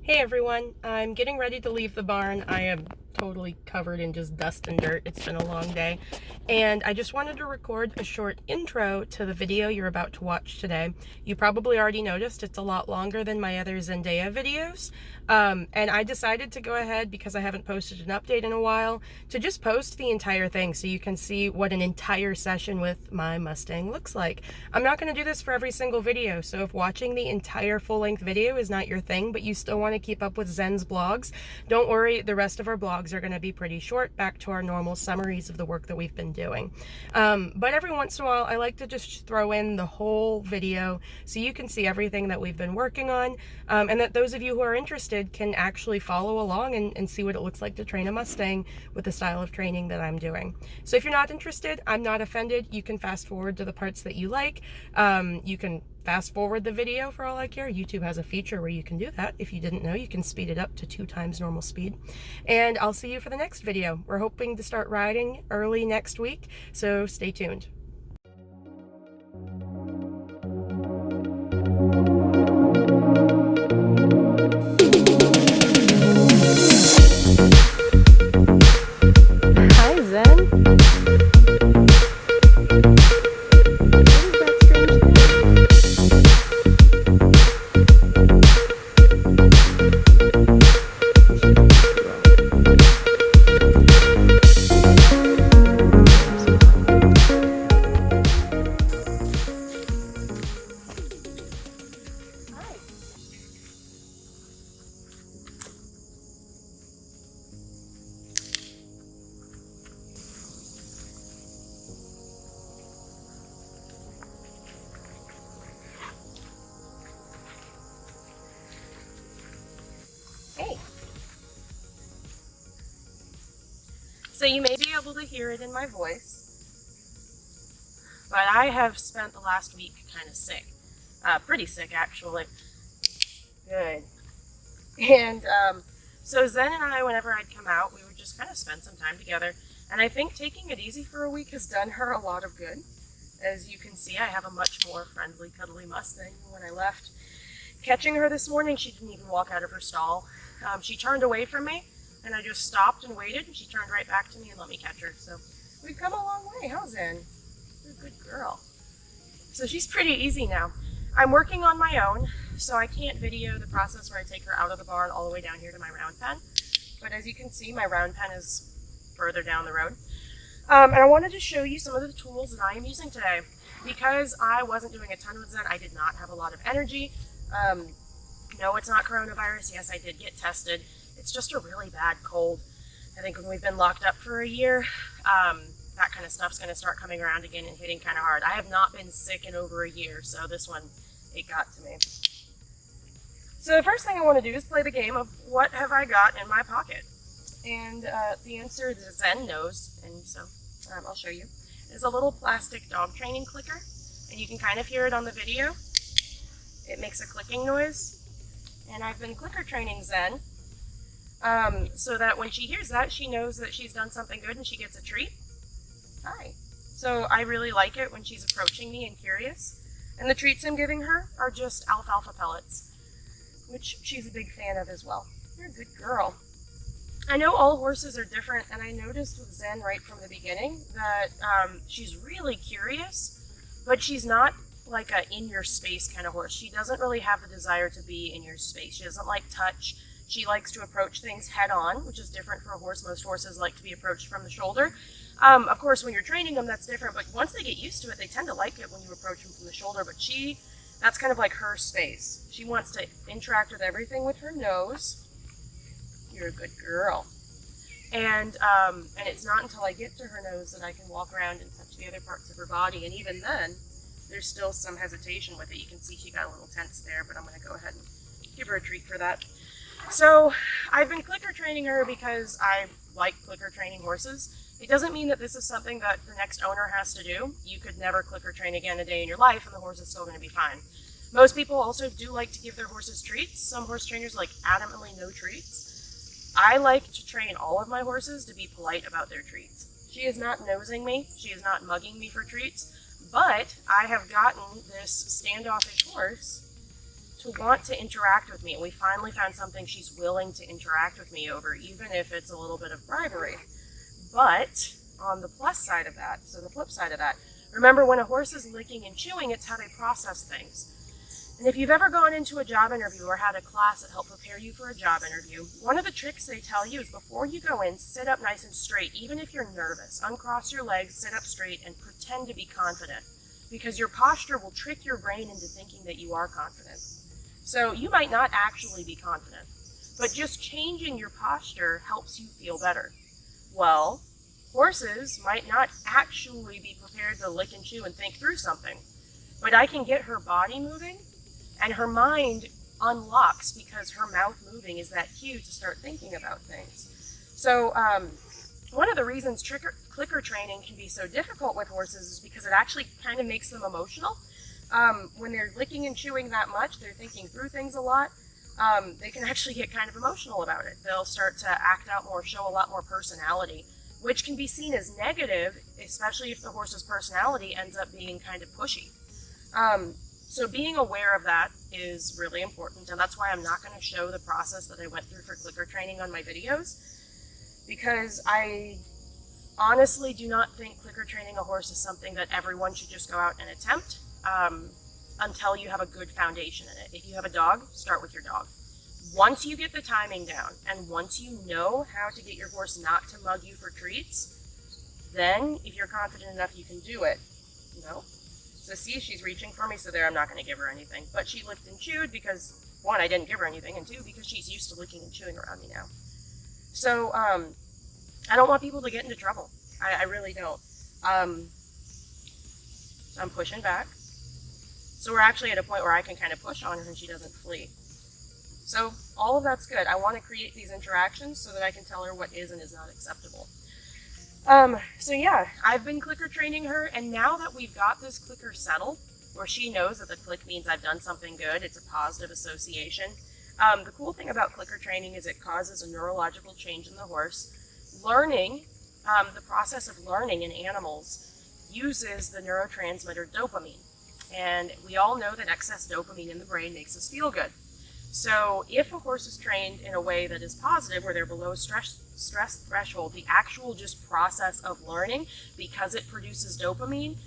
Hey everyone, I'm getting ready to leave the barn. I am totally covered in just dust and dirt. It's been a long day. And I just wanted to record a short intro to the video you're about to watch today. You probably already noticed it's a lot longer than my other Zendaya videos. And I decided to go ahead, because I haven't posted an update in a while, to just post the entire thing so you can see what an entire session with my Mustang looks like. I'm not going to do this for every single video, so if watching the entire full-length video is not your thing, but you still want to keep up with Zen's blogs, don't worry, the rest of our blogs are going to be pretty short, back to our normal summaries of the work that we've been doing. But every once in a while, I like to just throw in the whole video so you can see everything that we've been working on, and that those of you who are interested can actually follow along and see what it looks like to train a Mustang with the style of training that I'm doing. So if you're not interested, I'm not offended. You can fast forward to the parts that you like. You can fast forward the video for all I care. YouTube has a feature where you can do that. If you didn't know, you can speed it up to 2 times normal speed. And I'll see you for the next video. We're hoping to start riding early next week, so stay tuned. Hi, Zen. Hey. So you may be able to hear it in my voice, but I have spent the last week kind of sick. Pretty sick, actually. Good. And so Zen and I, whenever I'd come out, we would just kind of spend some time together. And I think taking it easy for a week has done her a lot of good. As you can see, I have a much more friendly, cuddly Mustang than when I left. Catching her this morning, she didn't even walk out of her stall. She turned away from me, and I just stopped and waited, and she turned right back to me and let me catch her. So we've come a long way. How's Zen? You're a good girl. So she's pretty easy now. I'm working on my own, so I can't video the process where I take her out of the barn all the way down here to my round pen. But as you can see, my round pen is further down the road. And I wanted to show you some of the tools that I am using today. Because I wasn't doing a ton with Zen, I did not have a lot of energy. No, it's not coronavirus. Yes, I did get tested. It's just a really bad cold. I think when we've been locked up for a year, that kind of stuff's going to start coming around again and hitting kind of hard. I have not been sick in over a year, so this one, it got to me. So the first thing I want to do is play the game of what have I got in my pocket. And the answer that Zen knows, and so I'll show you, is a little plastic dog training clicker. And you can kind of hear it on the video. It makes a clicking noise. And I've been clicker training Zen so that when she hears that, she knows that she's done something good and she gets a treat. Hi. So I really like it when she's approaching me and curious. And the treats I'm giving her are just alfalfa pellets, which she's a big fan of as well. You're a good girl. I know all horses are different, and I noticed with Zen right from the beginning that she's really curious, but she's not like a in-your-space kind of horse. She doesn't really have the desire to be in your space. She doesn't like touch. She likes to approach things head-on, which is different for a horse. Most horses like to be approached from the shoulder. Of course, when you're training them, that's different, but once they get used to it, they tend to like it when you approach them from the shoulder, but that's kind of like her space. She wants to interact with everything with her nose. You're a good girl. And it's not until I get to her nose that I can walk around and touch the other parts of her body, and even then, there's still some hesitation with it. You can see she got a little tense there, but I'm going to go ahead and give her a treat for that. So I've been clicker training her because I like clicker training horses. It doesn't mean that this is something that the next owner has to do. You could never clicker train again a day in your life, and the horse is still going to be fine. Most people also do like to give their horses treats. Some horse trainers like adamantly no treats. I like to train all of my horses to be polite about their treats. She is not nosing me. She is not mugging me for treats. But I have gotten this standoffish horse to want to interact with me. And we finally found something she's willing to interact with me over, even if it's a little bit of bribery. But on the plus side of that, so the flip side of that, remember when a horse is licking and chewing, it's how they process things. And if you've ever gone into a job interview or had a class that helped prepare you for a job interview, one of the tricks they tell you is before you go in, sit up nice and straight. Even if you're nervous, uncross your legs, sit up straight, and pretend to be confident. Because your posture will trick your brain into thinking that you are confident. So you might not actually be confident, but just changing your posture helps you feel better. Well, horses might not actually be prepared to lick and chew and think through something, but I can get her body moving, and her mind unlocks because her mouth moving is that cue to start thinking about things. So one of the reasons clicker training can be so difficult with horses is because it actually kind of makes them emotional. When they're licking and chewing that much, they're thinking through things a lot. They can actually get kind of emotional about it. They'll start to act out more, show a lot more personality, which can be seen as negative, especially if the horse's personality ends up being kind of pushy. So being aware of that is really important, and that's why I'm not going to show the process that I went through for clicker training on my videos, because I honestly do not think clicker training a horse is something that everyone should just go out and attempt until you have a good foundation in it. If you have a dog, start with your dog. Once you get the timing down, and once you know how to get your horse not to mug you for treats, then if you're confident enough you can do it, you know. So see, she's reaching for me, so there I'm not going to give her anything. But she licked and chewed because, one, I didn't give her anything, and two, because she's used to licking and chewing around me now. So I don't want people to get into trouble. I really don't. I'm pushing back. So we're actually at a point where I can kind of push on her and she doesn't flee. So all of that's good. I want to create these interactions so that I can tell her what is and is not acceptable. So yeah, I've been clicker training her, and now that we've got this clicker settled, where she knows that the click means I've done something good, it's a positive association. The cool thing about clicker training is it causes a neurological change in the horse. Learning, the process of learning in animals uses the neurotransmitter dopamine. And we all know that excess dopamine in the brain makes us feel good. So if a horse is trained in a way that is positive, where they're below stress threshold, the actual just process of learning, because it produces dopamine,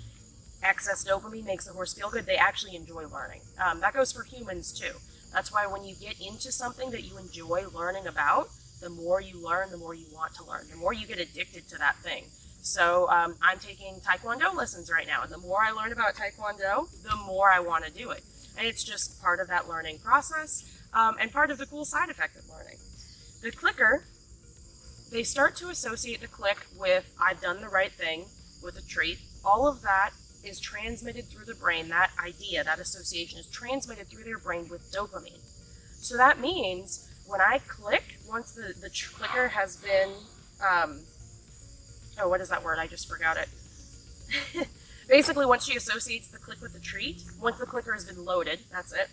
excess dopamine makes the horse feel good, they actually enjoy learning. That goes for humans too. That's why when you get into something that you enjoy learning about, the more you learn, the more you want to learn, the more you get addicted to that thing. So I'm taking Taekwondo lessons right now, and the more I learn about Taekwondo, the more I want to do it. And it's just part of that learning process, and part of the cool side effect of learning. The clicker, they start to associate the click with I've done the right thing, with a treat. All of that is transmitted through the brain. That idea, that association is transmitted through their brain with dopamine. So that means when I click, once the clicker has been, oh, what is that word? I just forgot it. Basically, once she associates the click with the treat, once the clicker has been loaded, that's it.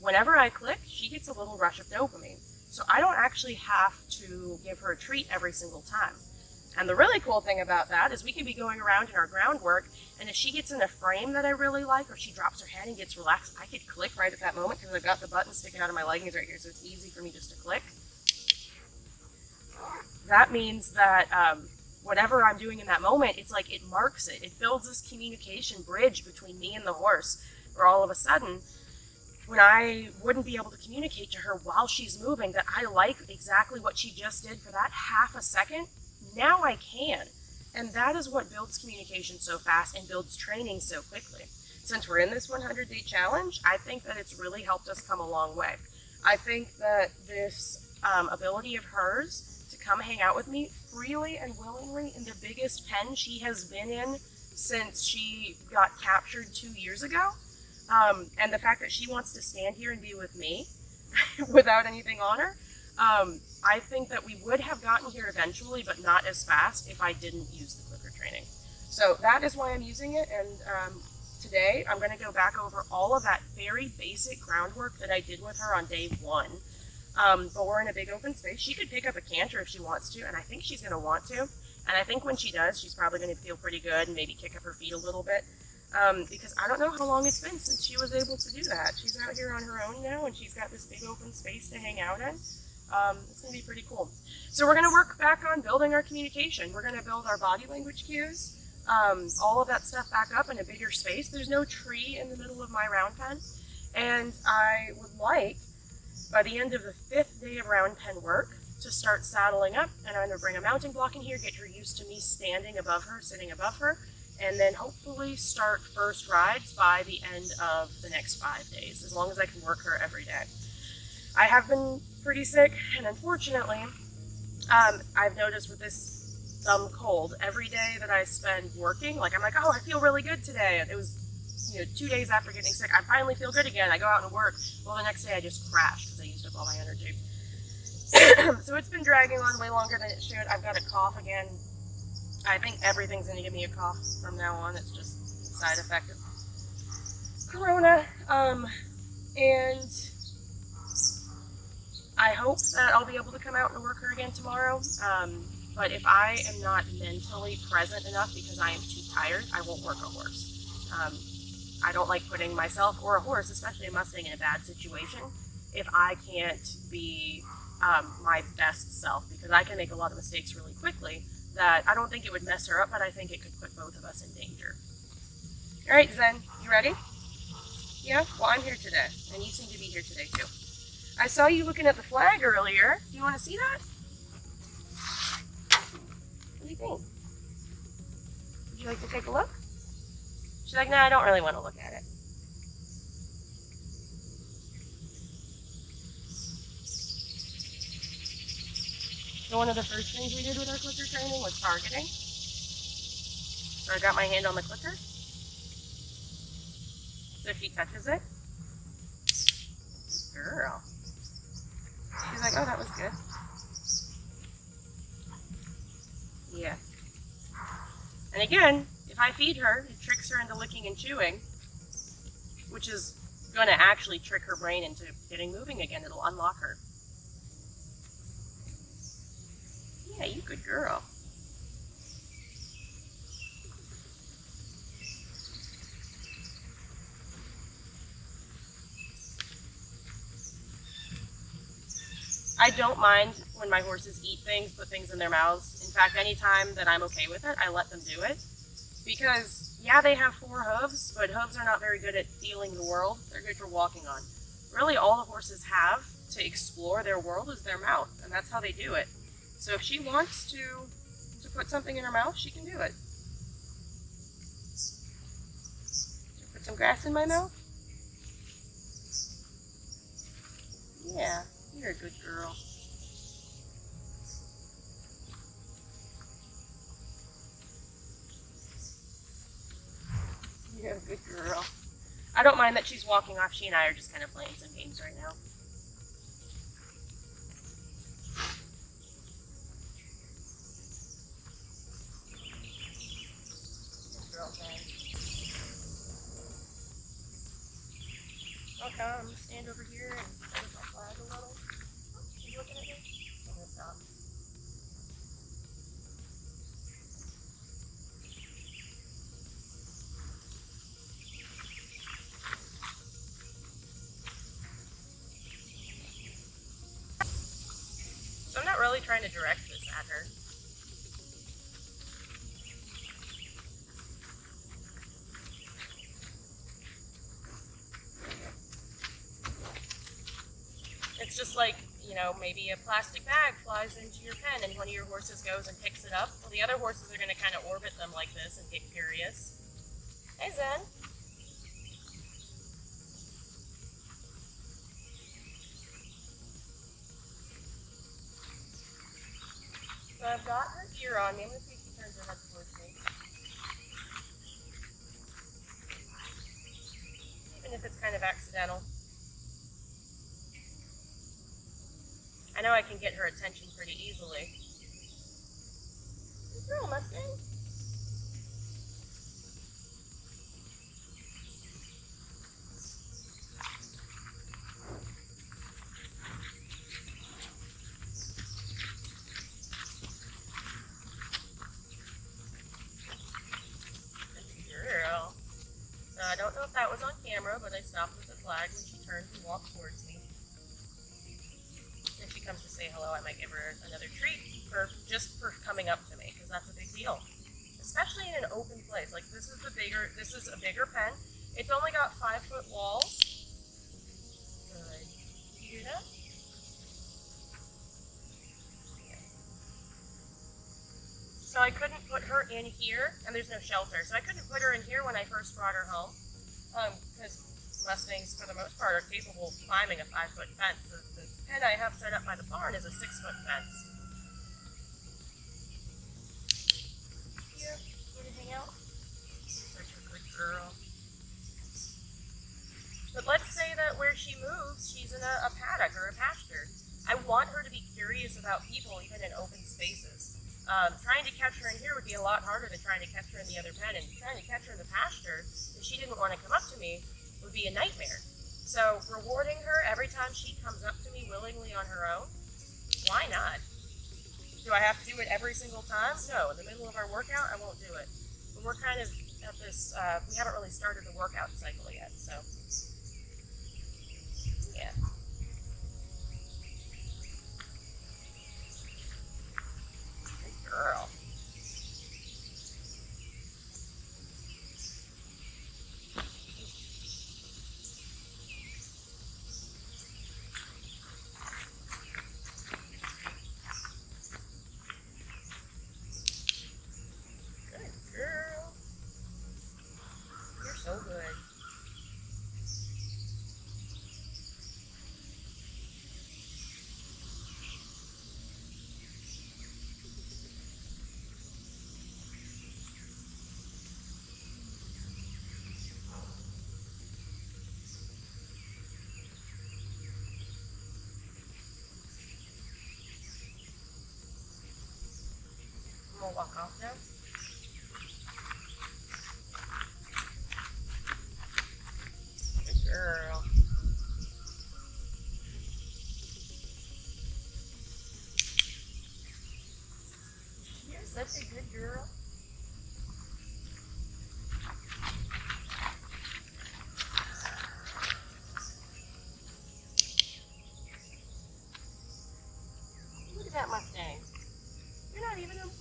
Whenever I click, she gets a little rush of dopamine. So I don't actually have to give her a treat every single time. And the really cool thing about that is we can be going around in our groundwork, and if she gets in a frame that I really like, or she drops her head and gets relaxed, I could click right at that moment because I've got the button sticking out of my leggings right here, so it's easy for me just to click. That means that whatever I'm doing in that moment, it's like it marks it. It builds this communication bridge between me and the horse, where all of a sudden, when I wouldn't be able to communicate to her while she's moving that I like exactly what she just did for that half a second, now I can. And that is what builds communication so fast and builds training so quickly. Since we're in this 100-day challenge, I think that it's really helped us come a long way. I think that this ability of hers to come hang out with me freely and willingly in the biggest pen she has been in since she got captured 2 years ago, and the fact that she wants to stand here and be with me without anything on her, I think that we would have gotten here eventually, but not as fast if I didn't use the clicker training. So that is why I'm using it, and today I'm going to go back over all of that very basic groundwork that I did with her on day 1. But we're in a big open space. She could pick up a canter if she wants to, and I think she's going to want to. And I think when she does, she's probably going to feel pretty good and maybe kick up her feet a little bit. because I don't know how long it's been since she was able to do that. She's out here on her own now, and she's got this big open space to hang out in. It's going to be pretty cool. So we're going to work back on building our communication. We're going to build our body language cues, all of that stuff back up in a bigger space. There's no tree in the middle of my round pen, and I would like, by the end of the 5th day of round pen work, to start saddling up, and I'm going to bring a mounting block in here, get her used to me standing above her, sitting above her, and then hopefully start first rides by the end of the next 5 days, as long as I can work her every day. I have been pretty sick, and unfortunately, I've noticed with this dumb cold, every day that I spend working, like I'm like, oh, I feel really good today. It was, 2 days after getting sick, I finally feel good again. I go out and work. Well, the next day I just crashed because I used up all my energy. So it's been dragging on way longer than it should. I've got a cough again. I think everything's going to give me a cough from now on. It's just a side effect of Corona. And I hope that I'll be able to come out and work her again tomorrow. But if I am not mentally present enough because I am too tired, I won't work a horse. I don't like putting myself or a horse, especially a Mustang, in a bad situation if I can't be my best self, because I can make a lot of mistakes really quickly that I don't think it would mess her up, but I think it could put both of us in danger. All right, Zen, you ready? Yeah? Well, I'm here today, and you seem to be here today too. I saw you looking at the flag earlier. Do you want to see that? What do you think? Would you like to take a look? She's like, no, I don't really want to look at it. So one of the first things we did with our clicker training was targeting. So I got my hand on the clicker. So she touches it. Girl. She's like, oh, that was good. Yeah. And again, if I feed her, it tricks her into licking and chewing, which is going to actually trick her brain into getting moving again. It'll unlock her. Yeah, you good girl. I don't mind when my horses eat things, put things in their mouths. In fact, anytime that I'm okay with it, I let them do it. Because, yeah, they have 4 hooves, but hooves are not very good at feeling the world. They're good for walking on. Really, all the horses have to explore their world is their mouth, and that's how they do it. So if she wants to put something in her mouth, she can do it. Put some grass in my mouth? Yeah, you're a good girl. You're a good girl. I don't mind that she's walking off. She and I are just kind of playing some games right now. I'll come stand over here and set up my flag a little. Are you looking at me? I'm gonna stop. So I'm not really trying to direct this at her. It's just like, maybe a plastic bag flies into your pen and one of your horses goes and picks it up. Well, the other horses are going to kind of orbit them like this and get curious. Hey, Zen. So I've got her gear on me. I'm going to see if she turns her head towards me. Even if it's kind of accidental. I know I can get her attention pretty easily. Good girl, Mustang. Good girl. stopped at the flag when she turned and walked towards me. If she comes to say hello, I might give her another treat just for coming up to me, because that's a big deal. Especially in an open place. Like this is a bigger pen. It's only got 5-foot walls. Good. Did you do that? Yeah. So I couldn't put her in here, and there's no shelter. So I couldn't put her in here when I first brought her home, because Mustangs, for the most part, are capable of climbing a 5-foot fence. The pen I have set up by the barn is a 6-foot fence. Here, you want to hang out? You're such a good girl. But let's say that where she moves, she's in a paddock or a pasture. I want her to be curious about people, even in open spaces. Trying to catch her in here would be a lot harder than trying to catch her in the other pen, and trying to catch her in the pasture, if she didn't want to come up to me, would be a nightmare. So rewarding her every time she comes up to me willingly on her own, why not? Do I have to do it every single time? No, in the middle of our workout, I won't do it. But we're kind of at this, we haven't really started the workout cycle yet, so yeah. Good girl. So good. I'm gonna walk off now. Girl. You're such a good girl. Look at that Mustang.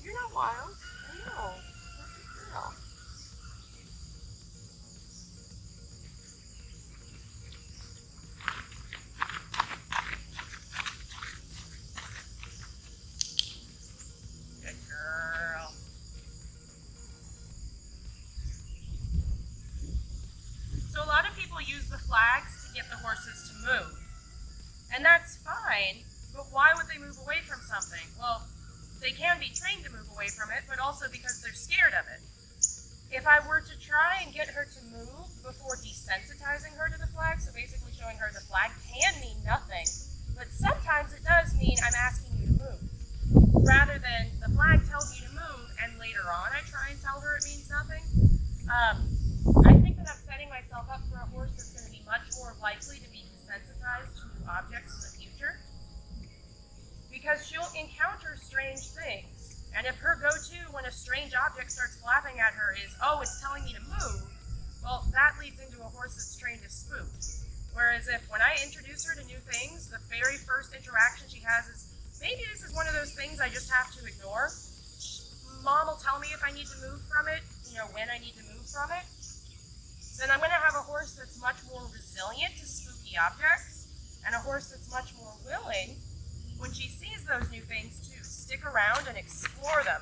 You're not wild. I know. Such a girl. So a lot of people use the flags to get the horses to move. And that's fine, but why would they move away from something? Well, they can be trained to move away from it, but also because they're scared of it. If I were to try and get her to move before desensitizing her to the flag, so basically showing her the flag can mean nothing, but sometimes it does mean I'm asking you to move. Rather than the flag tells you to move, and later on I try and tell her it means nothing. I think that I'm setting myself up for a horse that's going to be much more likely to be desensitized to new objects in the future. Because she'll encounter strange things. And if her go-to when a strange object starts flapping at her is, oh, it's telling me to move, well, that leads into a horse that's trained to spook. Whereas if when I introduce her to new things, the very first interaction she has is, maybe this is one of those things I just have to ignore. Mom will tell me if I need to move from it, when I need to move from it. Then I'm going to have a horse that's much more resilient to spooky objects, and a horse that's much more willing, when she sees those new things, to stick around and explore them.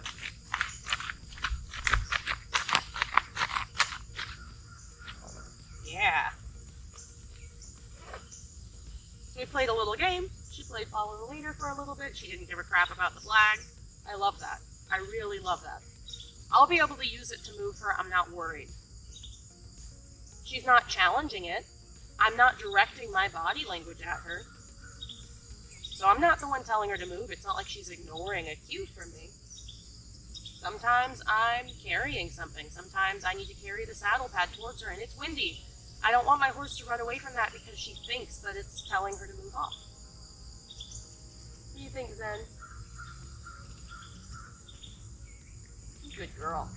Yeah. So we played a little game. She played follow the leader for a little bit. She didn't give a crap about the flag. I love that. I really love that. I'll be able to use it to move her. I'm not worried. She's not challenging it. I'm not directing my body language at her. So I'm not the one telling her to move. It's not like she's ignoring a cue from me. Sometimes I'm carrying something. Sometimes I need to carry the saddle pad towards her and it's windy. I don't want my horse to run away from that because she thinks that it's telling her to move off. What do you think, Zen? Good girl.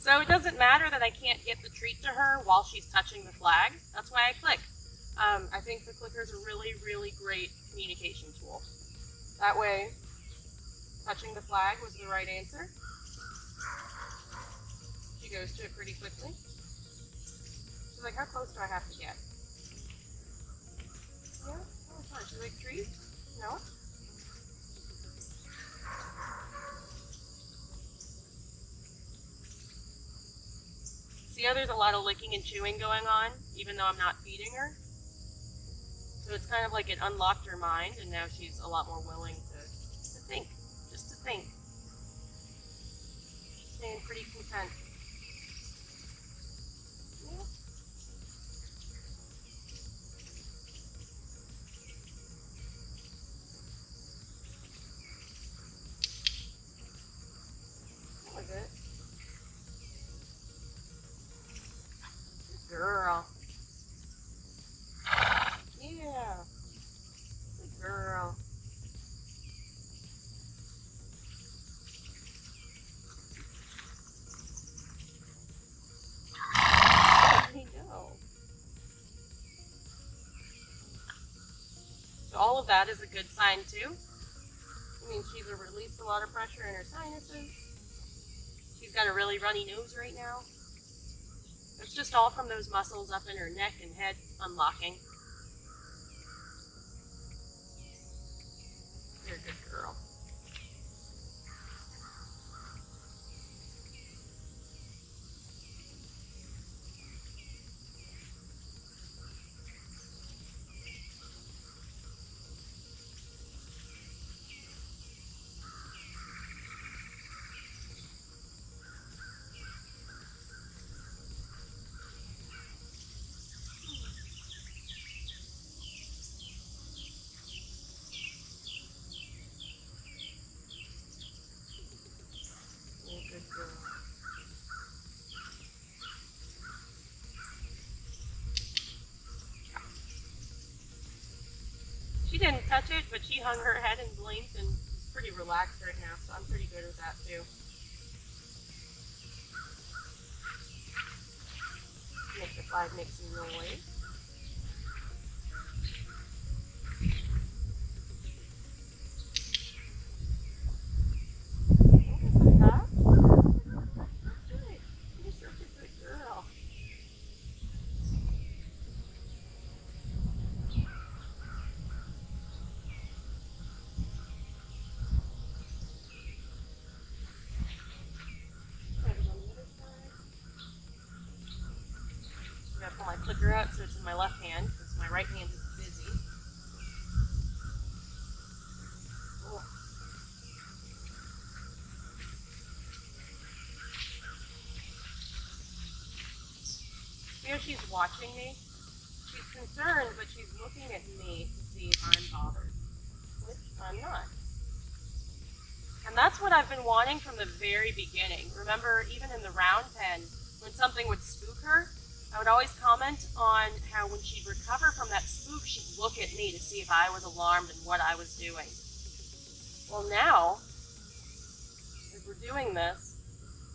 So it doesn't matter that I can't get the treat to her while she's touching the flag. That's why I click. I think the clicker is a really, really great communication tool. That way, touching the flag was the right answer. She goes to it pretty quickly. She's like, how close do I have to get? Yeah, oh, it's fine. She's like, treat? No. See how there's a lot of licking and chewing going on, even though I'm not feeding her? So it's kind of like it unlocked her mind, and now she's a lot more willing to think, just to think. She's staying pretty content. Yeah. That was it. Good girl. Yeah. Good girl. I know. So all of that is a good sign too. It means she's released a lot of pressure in her sinuses. She's got a really runny nose right now. It's just all from those muscles up in her neck and head unlocking. You're a good girl. She didn't touch it, but she hung her head and blinked and is pretty relaxed right now, so I'm pretty good with that too. Make the flag make some noise. I'm gonna pull my clicker out so it's in my left hand because my right hand is busy. Oh. Here she's watching me. She's concerned, but she's looking at me to see if I'm bothered, which I'm not. And that's what I've been wanting from the very beginning. Remember, even in the round pen, when something would spook her, I would always comment on how when she'd recover from that spook, she'd look at me to see if I was alarmed and what I was doing. Well, now, as we're doing this,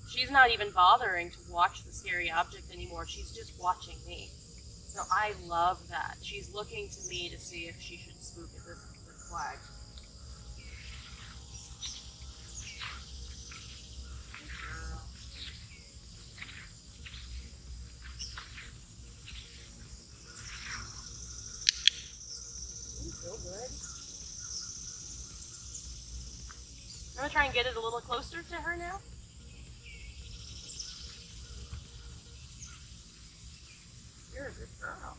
she's not even bothering to watch the scary object anymore. She's just watching me. So I love that. She's looking to me to see if she should spook at this flag. Good. I'm going to try and get it a little closer to her now. You're a good girl.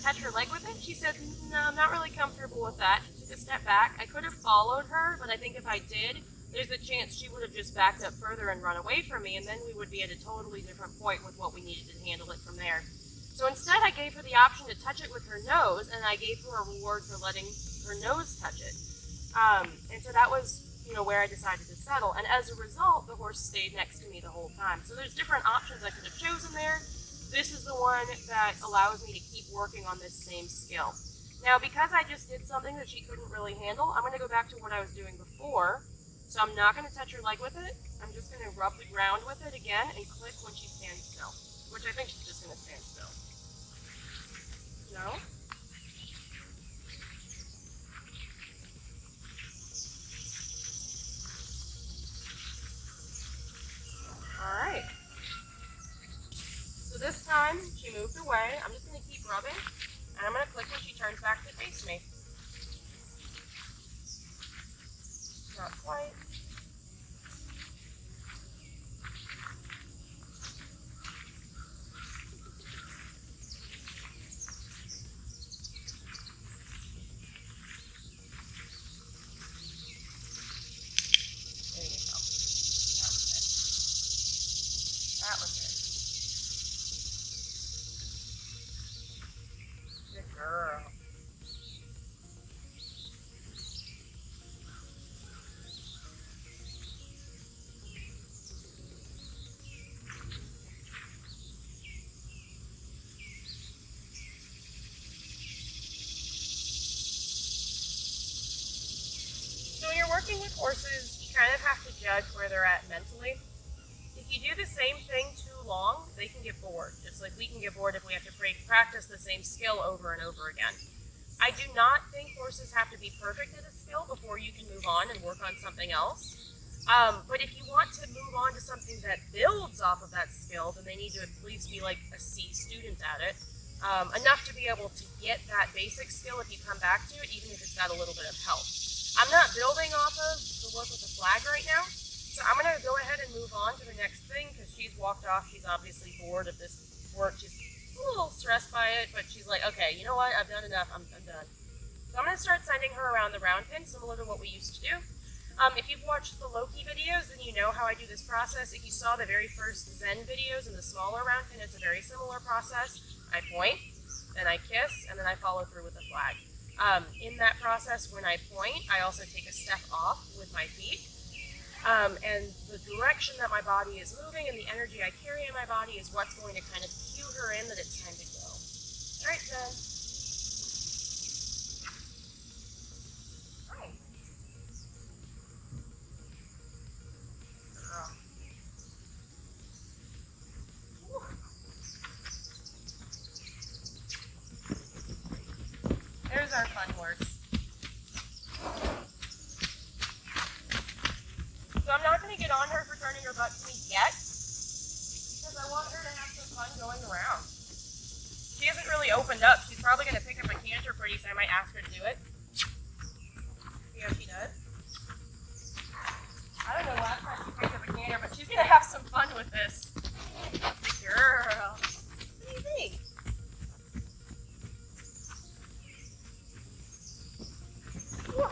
touch her leg with it? She said, no, I'm not really comfortable with that. She took a step back. I could have followed her, but I think if I did, there's a chance she would have just backed up further and run away from me, and then we would be at a totally different point with what we needed to handle it from there. So instead, I gave her the option to touch it with her nose, and I gave her a reward for letting her nose touch it. And so that was, where I decided to settle. And as a result, the horse stayed next to me the whole time. So there's different options I could have chosen there. This is the one that allows me to keep working on this same skill. Now, because I just did something that she couldn't really handle, I'm going to go back to what I was doing before. So I'm not going to touch her leg with it. I'm just going to rub the ground with it again and click when she stands still, which I think she's just going to stand still. No? All right. So this time she moved away. I'm just going to keep rubbing, and I'm going to click when she turns back to face me. Not quite. That was it. Good girl. So when you're working with horses, you kind of have to judge where they're at mentally. If you do the same thing too long, they can get bored, just like we can get bored if we have to practice the same skill over and over again. I do not think horses have to be perfect at a skill before you can move on and work on something else. But if you want to move on to something that builds off of that skill, then they need to at least be like a C student at it, enough to be able to get that basic skill if you come back to it, even if it's got a little bit of help. I'm not building off of the work with the flag right now. So I'm going to go ahead and move on to the next thing because she's walked off. She's obviously bored of this work. She's a little stressed by it, but she's like, okay, you know what? I've done enough. I'm done. So I'm going to start sending her around the round pin, similar to what we used to do. If you've watched the Loki videos, then you know how I do this process. If you saw the very first Zen videos in the smaller round pin, it's a very similar process. I point, then I kiss, and then I follow through with the flag. In that process, when I point, I also take a step off with my feet. And the direction that my body is moving and the energy I carry in my body is what's going to kind of cue her in that it's time to go. All right, Jen. Hi. Girl. There's our fun horse. So I'm not going to get on her for turning her butt to me yet, because I want her to have some fun going around. She hasn't really opened up. She's probably going to pick up a canter pretty soon. I might ask her to do it. See how she does. I don't know last time she picked up a canter, but she's going to have some fun with this. Good girl. What do you think? Whew.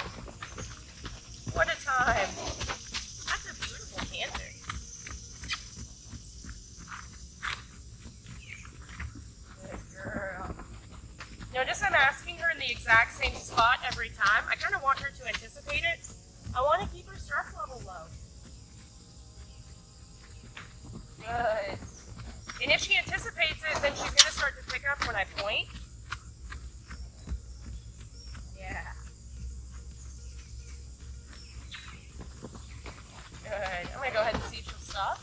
What a time. Notice I'm asking her in the exact same spot every time. I kind of want her to anticipate it. I want to keep her stress level low. Good. And if she anticipates it, then she's going to start to pick up when I point. Yeah. Good. I'm going to go ahead and see if she'll stop.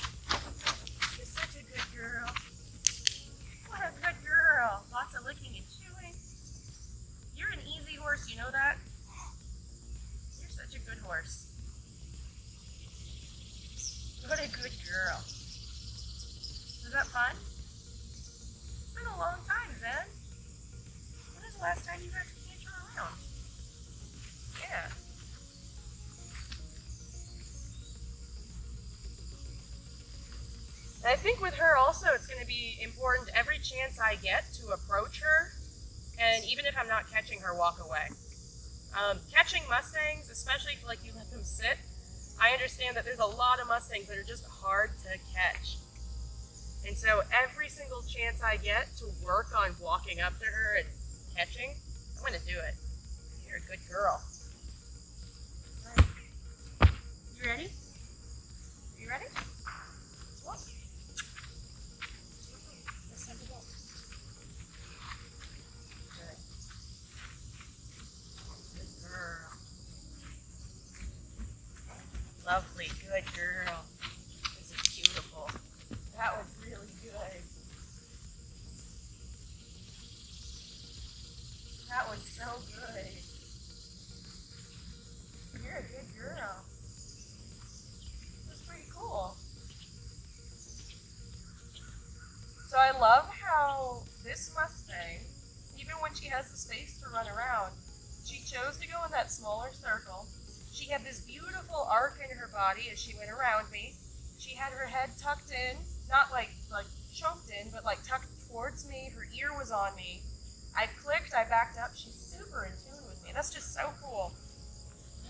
You're such a good girl. What a good girl. Lots of licking and chewing. You're an easy horse, you know that? You're such a good horse. What a good girl. Was that fun? It's been a long time, Zen. When was the last time you got to canter around? Yeah. And I think with her also, it's going to be important every chance I get to approach her and even if I'm not catching her, walk away. Catching Mustangs, especially if like you let them sit, I understand that there's a lot of Mustangs that are just hard to catch. And so every single chance I get to work on walking up to her and catching, I'm going to do it. You're a good girl. You ready? You ready? Let's walk. Let's have a walk. Good. Good girl. Lovely. Good girl. This is beautiful. That was really good. That was so good. You're a good girl. That's pretty cool. So I love how this Mustang, even when she has the space to run around, she chose to go in that smaller circle. She had this beautiful arc in her body as she went around me. She had her head tucked in, not like choked in, but like tucked towards me. Her ear was on me. I clicked, I backed up. She's super in tune with me. That's just so cool. All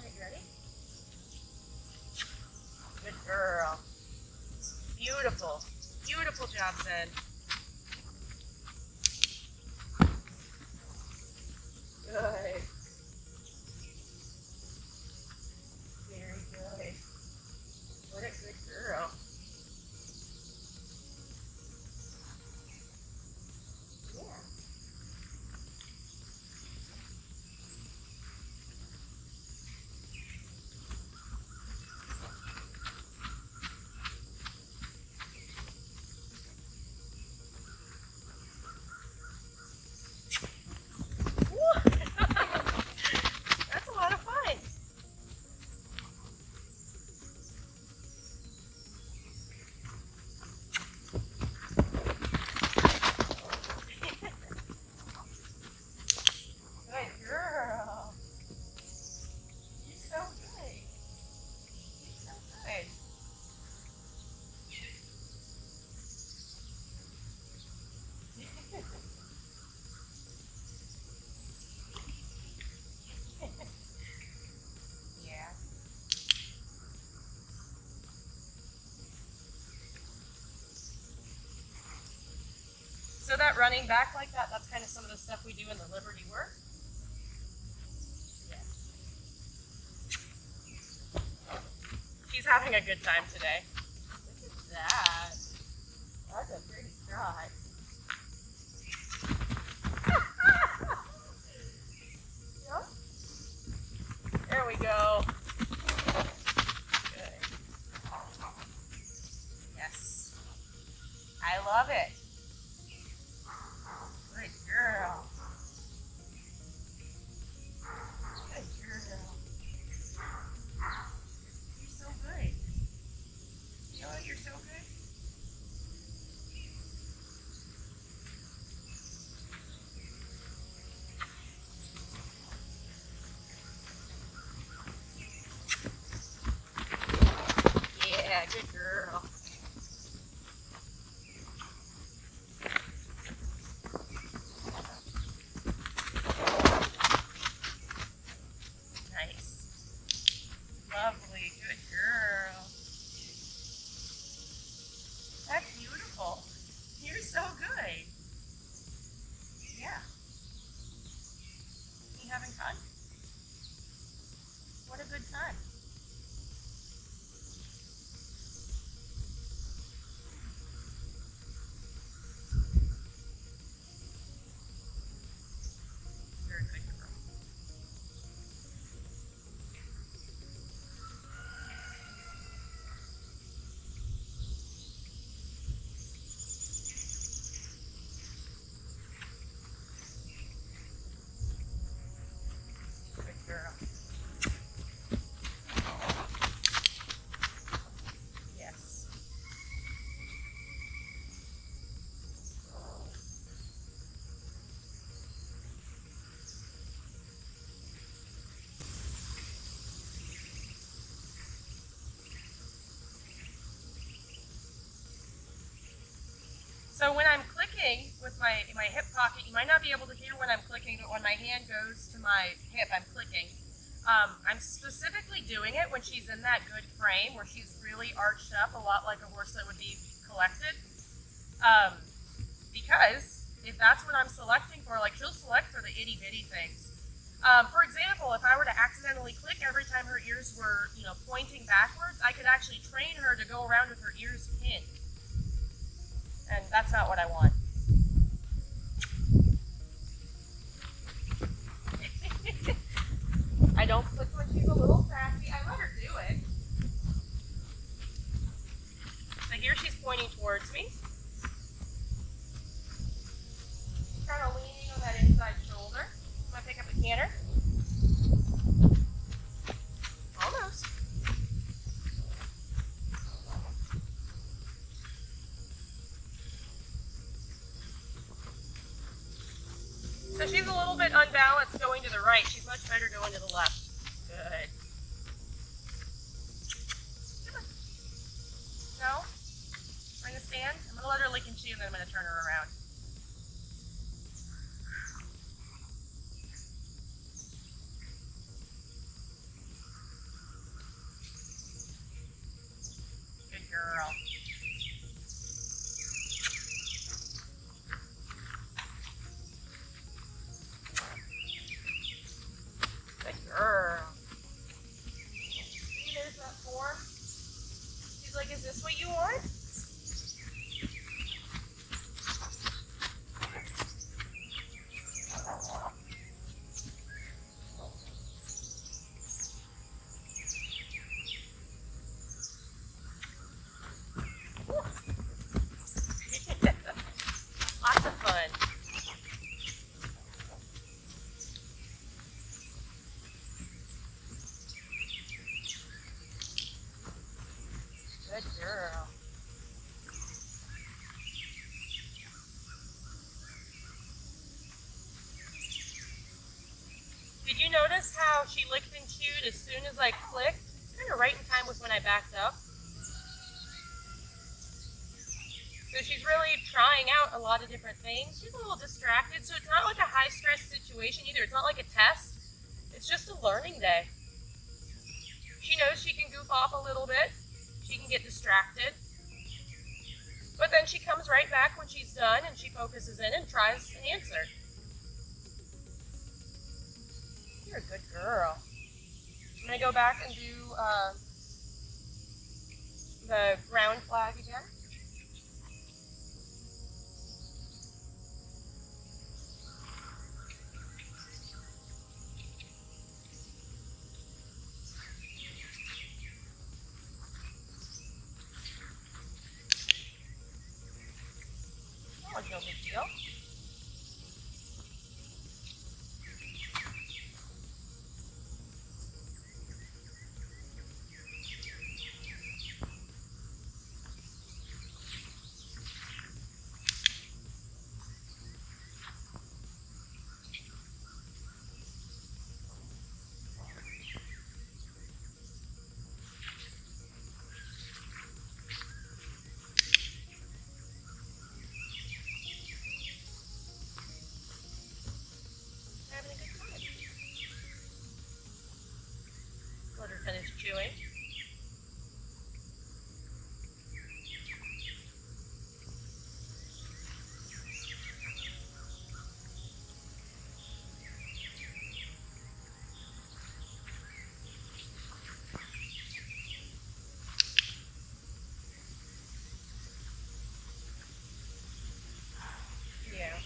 right, you ready? Good girl. Beautiful. Beautiful job, Zen. Good. Very good. What a good girl. Yeah. That's a lot of fun. Good girl. You're so good. You're so good. Yeah. So that running back like that, that's kind of some of the stuff we do in the Liberty work. Yeah. She's having a good time today. Look at that. That's a pretty trot. Yep. There we go. Good. Yes. I love it. Good girl. Good girl. You're so good. You know what? You're so good. Yeah, good girl. Nice. Lovely. Good girl. That's beautiful. You're so good. Yeah. You having fun? What a good time. You're a good girl. Good girl. Yes. So when I'm clicking with my hip pocket. You might not be able to hear when I'm clicking, but when my hand goes to my hip, I'm clicking. I'm specifically doing it when she's in that good frame where she's really arched up, a lot like a horse that would be collected. Because if that's what I'm selecting for, like she'll select for the itty bitty things. For example, if I were to accidentally click every time her ears were, pointing backwards, I could actually train her to go around with her ears pinned. And that's not what I want. I don't click when she's a little sassy. I let her do it. So here she's pointing towards me. Kind of leaning on that inside shoulder. I'm going to pick up a canter. Almost. So she's a little bit unbalanced going to the right. She's much better going to the left. Good. Come on. No? We're going to stand. I'm going to let her lick and chew, and then I'm going to turn her around. Good girl. Girl. See, there's that form. She's like, is this what you want? Lots of fun. Good girl. Did you notice how she licked and chewed as soon as I clicked? It's kind of right in time with when I backed up. So she's really trying out a lot of different things. She's a little distracted, so it's not like a high-stress situation either. It's not like a test. It's just a learning day. She knows she can goof off a little bit. She can get distracted. But then she comes right back when she's done and she focuses in and tries an answer. You're a good girl. I'm going to go back and do the ground flag again. No big deal. Having a good time. Let her finish chewing. Yeah.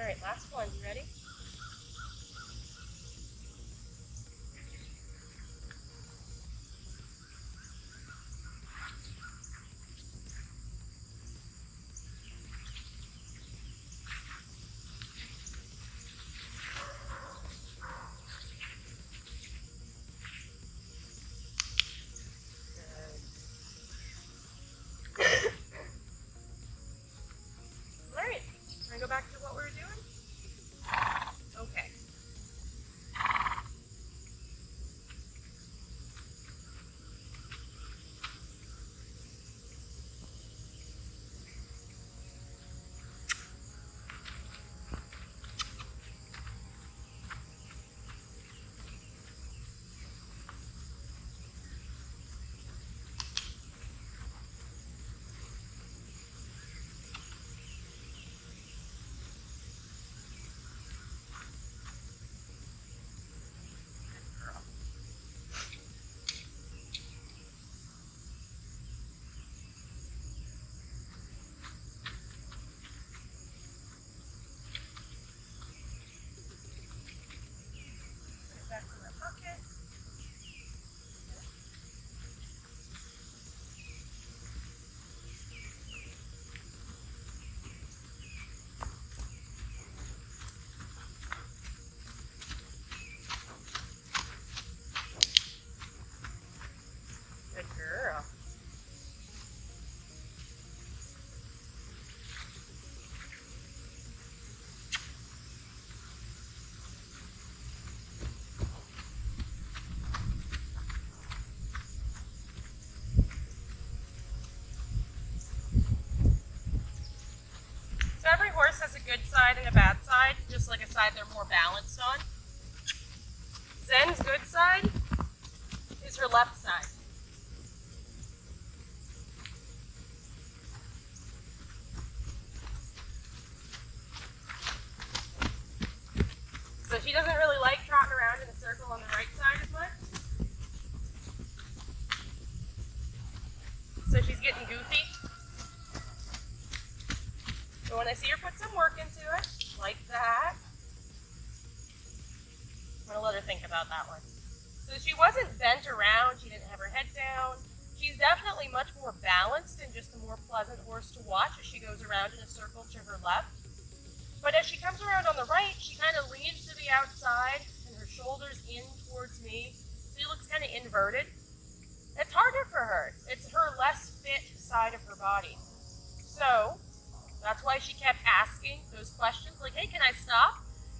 All right, last one. You ready? All right, can I go back to what we were doing? Okay. Back in my pocket. Good girl. So every horse has a good side and a bad side, just like a side they're more balanced on. Zen's good side is her left side. So she doesn't really like trotting around in a circle on the right side as much. So she's getting goofy. So when I see her put some work into it, like that, I'm gonna let her think about that one. So she wasn't bent around, she didn't have her head down. She's definitely much more balanced and just a more pleasant horse to watch as she goes around in a circle to her left. But as she comes around on the right, she kind of leans to the outside and her shoulders in towards me. She looks kind of inverted. It's harder for her. It's her less fit side of her body. So that's why she kept asking those questions like, hey, can I stop?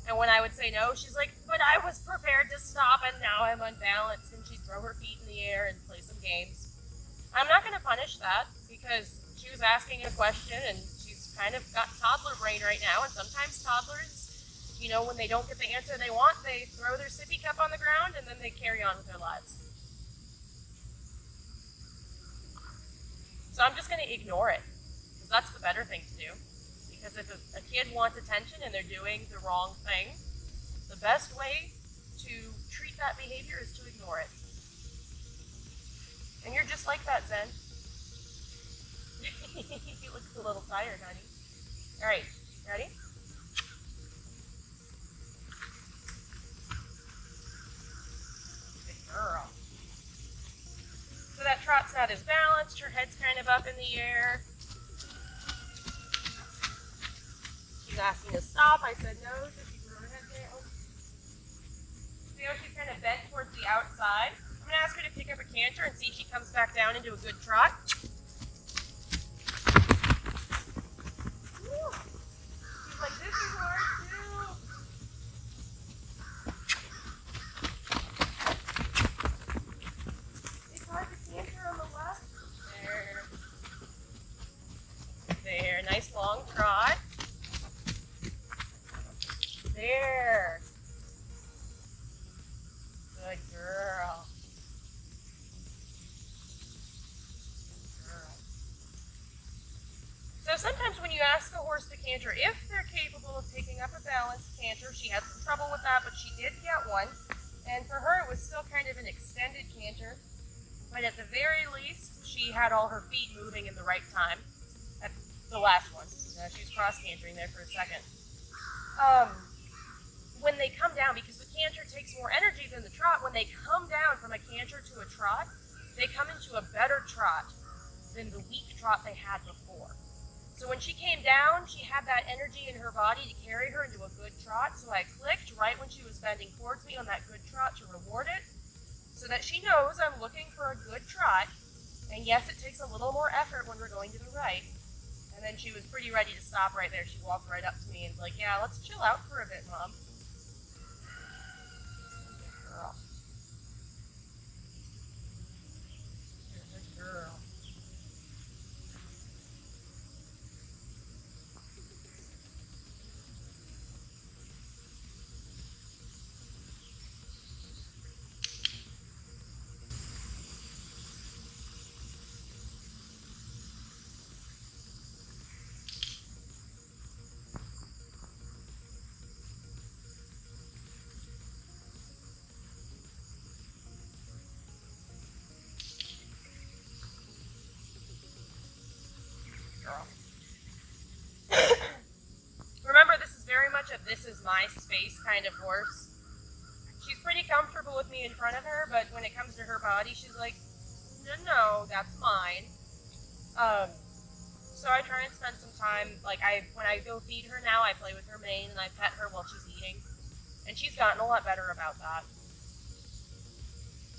And when I would say no, she's like, but I was prepared to stop and now I'm unbalanced. And she'd throw her feet in the air and play some games. I'm not going to punish that because she was asking a question and she's kind of got toddler brain right now. And sometimes toddlers, you know, when they don't get the answer they want, they throw their sippy cup on the ground and then they carry on with their lives. So I'm just going to ignore it because that's the better thing to do. Because if a kid wants attention and they're doing the wrong thing, the best way to treat that behavior is to ignore it. And you're just like that, Zen. You look a little tired, honey. All right, ready? Good girl. So that trot's not as balanced. Her head's kind of up in the air. She's asking to stop. I said no, so she threw her head down. See how she's kind of bent towards the outside? I'm going to ask her to pick up a canter and see if she comes back down into a good trot. Woo. She's like, this is hard too. It's hard to canter on the left. There. There, nice long trot. There. Good girl. Good girl. So sometimes when you ask a horse to canter, if they're capable of picking up a balanced canter, she had some trouble with that, but she did get one. And for her, it was still kind of an extended canter. But at the very least, she had all her feet moving in the right time. At the last one. She was cross cantering there for a second. when they come down, because the canter takes more energy than the trot, when they come down from a canter to a trot, they come into a better trot than the weak trot they had before. So when she came down, she had that energy in her body to carry her into a good trot. So I clicked right when she was bending towards me on that good trot to reward it, so that she knows I'm looking for a good trot. And yes, it takes a little more effort when we're going to the right. And then she was pretty ready to stop right there. She walked right up to me and was like, yeah, let's chill out for a bit, Mom. Girl. You're a good girl. Remember, this is very much a this is my space kind of horse. She's pretty comfortable with me in front of her, but when it comes to her body, she's like, no, that's mine. So I try and spend some time, when I go feed her now, I play with her mane and I pet her while she's eating. And she's gotten a lot better about that.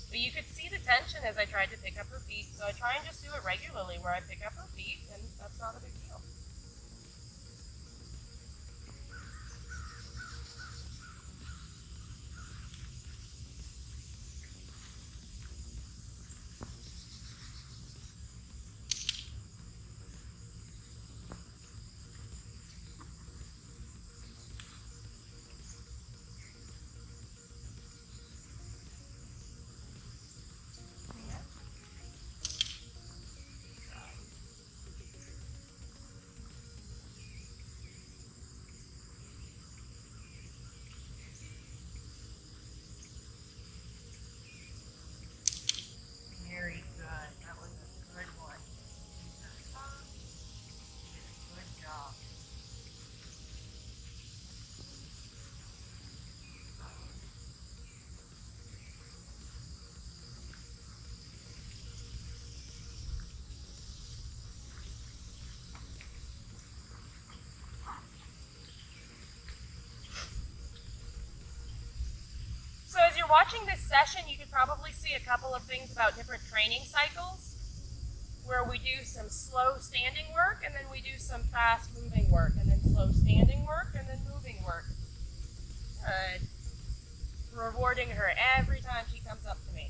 But you could see the tension as I tried to pick up her feet, so I try and just do it regularly where I pick up her feet, and that's not a big deal. Very good. That was a good one. Good job. So as you're watching this session, you could probably see a couple of things about different training cycles, where we do some slow standing work, and then we do some fast moving work, and then slow standing work, and then moving work. Good. Rewarding her every time she comes up to me.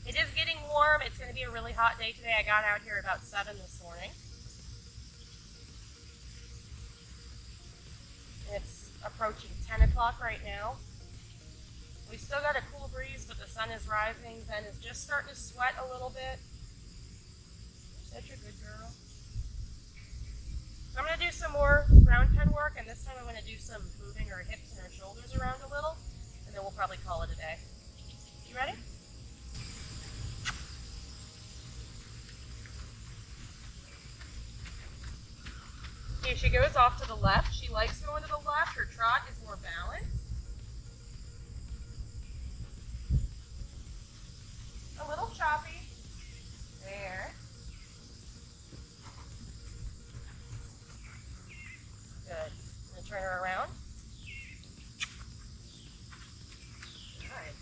It is getting warm. It's going to be a really hot day today. I got out here about 7 this morning. It's approaching 10 o'clock right now. We've still got a cool breeze, but the sun is rising. Zen is just starting to sweat a little bit. You're such a good girl. So I'm going to do some more ground pen work, and this time I'm going to do some moving her hips and her shoulders around a little, and then we'll probably call it a day. You ready? Okay, she goes off to the left. She likes going to the left. Her trot is more balanced. A little choppy. There. Good. I'm going to turn her around. Good.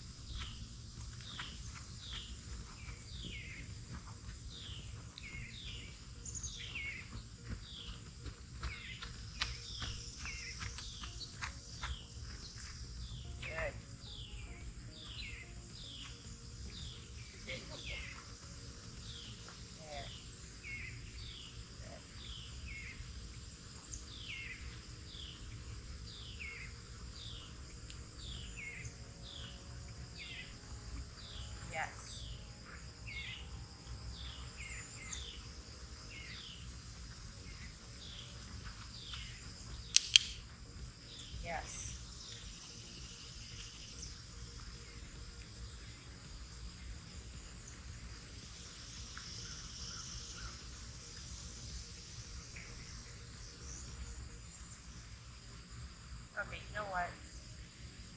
Okay, you know what?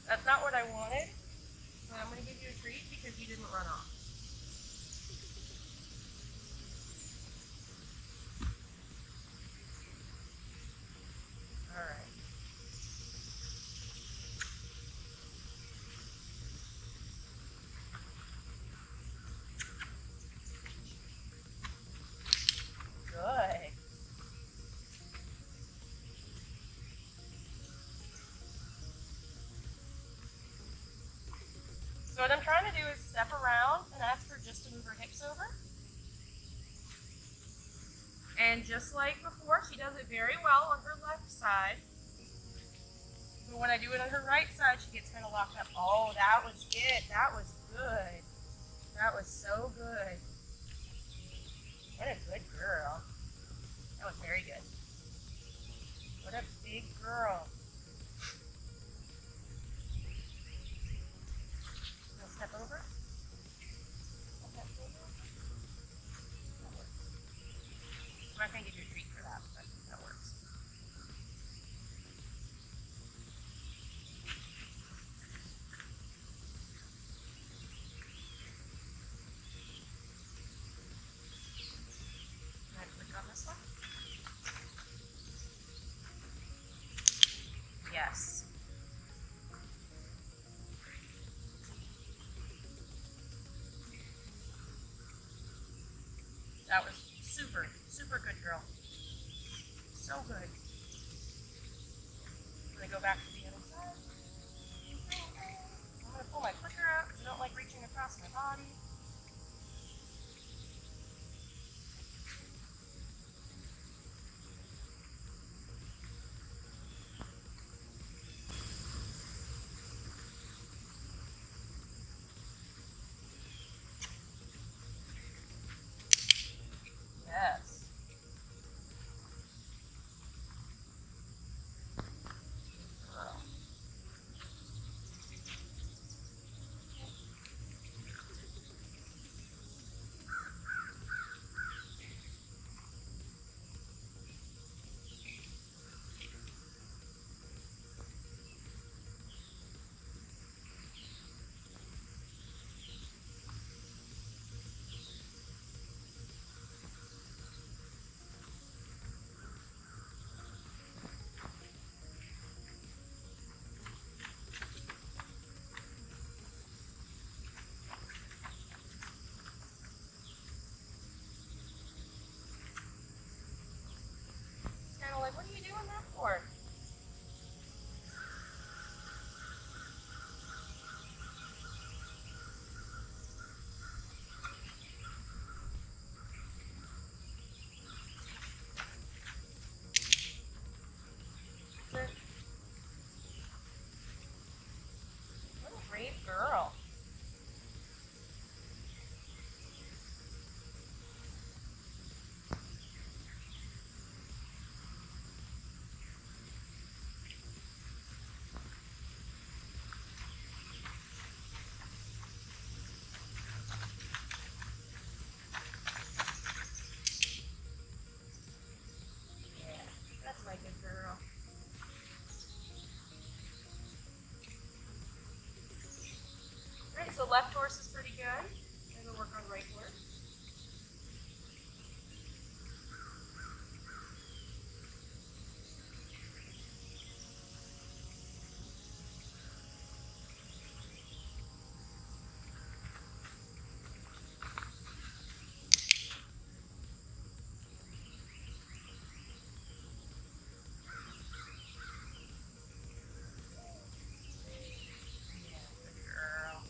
That's not what I wanted, but I'm going to give you a treat because you didn't run off. All right. Good. So what I'm trying to do is step around and ask her just to move her hips over. And just like before, she does it very well on her left side. But when I do it on her right side, she gets kind of locked up. Oh, that was it. That was good. That was so good. What a good girl. That was very good. What a big girl. Now step over. Step over. That works. I'm not going to give you a treat for that, but that works. Can I click on this one? Yes. That was super, super good, girl. So good. I'm going to go back to the other side. I'm going to pull my clicker out because I don't like reaching across my body. Yes. Girl. Kind of like, what are you doing that for? What a brave girl. Yeah, that's my good girl. Alright, so left horse is pretty good. I'm going to work on right horse. Yeah, good girl.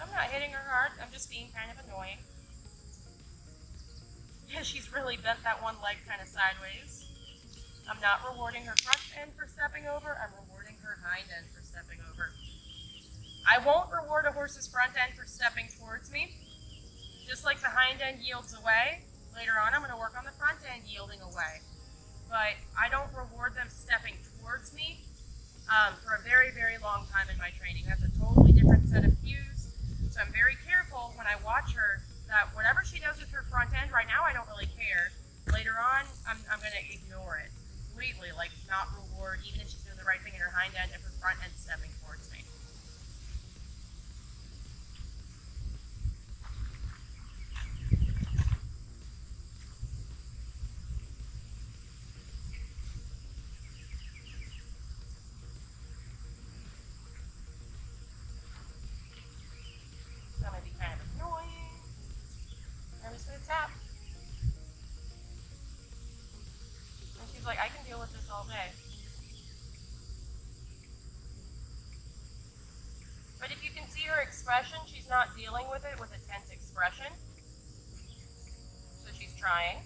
I'm not hitting her hard. I'm just being kind of annoying. because she's really bent that one leg kind of sideways. I'm not rewarding her front end for stepping over, I'm rewarding her hind end for stepping over. I won't reward a horse's front end for stepping towards me. Just like the hind end yields away, later on I'm going to work on the front end yielding away. But I don't reward them stepping towards me for a very, very long time in my training. That's a totally different set of cues. So I'm very careful when I watch her that whatever she does with her front end, right now I don't really care. Later on, I'm going to ignore it completely, like not reward, even if she's doing the right thing in her hind end, if her front end's stepping towards me. That might be kind of annoying. I'm just going to tap. And she's like, I can deal with this all day. But if you can see her expression, she's not dealing with it with a tense expression. So she's trying.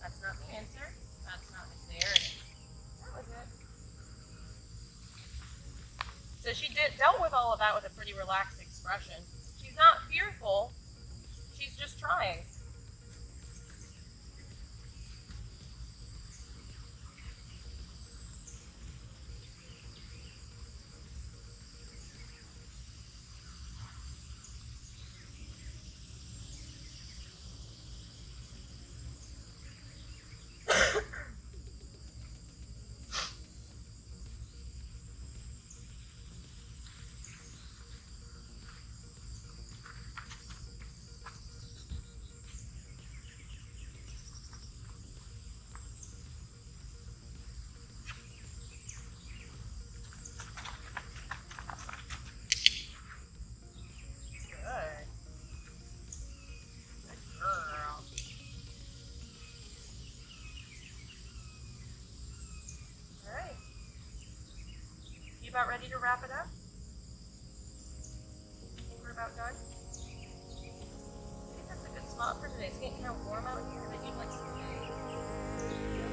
That's not the answer. That's not the, there it is. That was it. So she dealt with all of that with a pretty relaxed expression. She's not fearful. She's just trying. You about ready to wrap it up? I think we're about done. I think that's a good spot for today. It's getting kind of warm out here, but you'd like some shade.